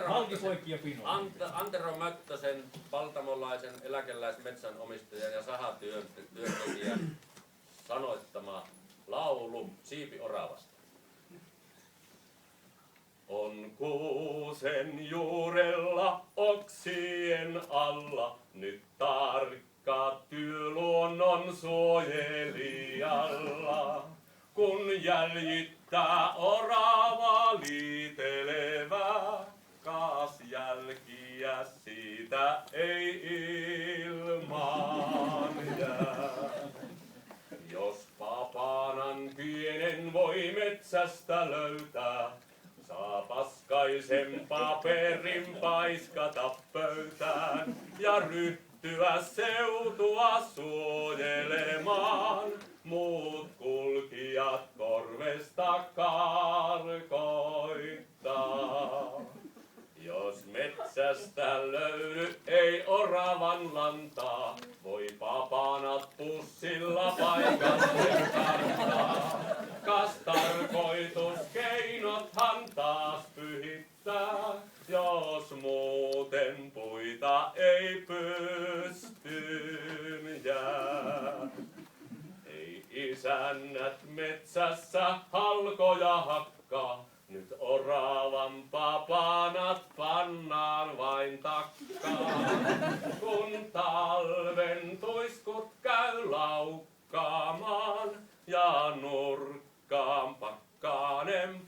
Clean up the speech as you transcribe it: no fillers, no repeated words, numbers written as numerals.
Halkipoikki ja pino. Antero Möttösen, paltamolaisen eläkeläismetsänomistajan ja sahatyöntekijän sanoittama laulu Siipioravasta. On kuusen juurella oksien alla nyt tarkka työ luonnon suojelijalla. Kun jäljittää orava liitelevää, kaas jälkiä siitä ei ilmaan jää. Jos papanan pienen voi metsästä löytää, saa paskaisen paperin paiskata pöytään ja ryhtyä seutua suojelemaan. Muut kulkijat korvesta karkoittaa. Jos metsästä löydy ei oravan lantaa, voi papanat pussilla paikalle karttaa. Kas tarkoituskeinothan taas pyhittää, jos muuten puita ei pystyyn jää. Ei isännät metsässä halkoja hakkaa, nyt oravan papanat pannaan vain takkaan. Kun talven tuiskut käy laukkaamaan ja nurkkaan pakkaanen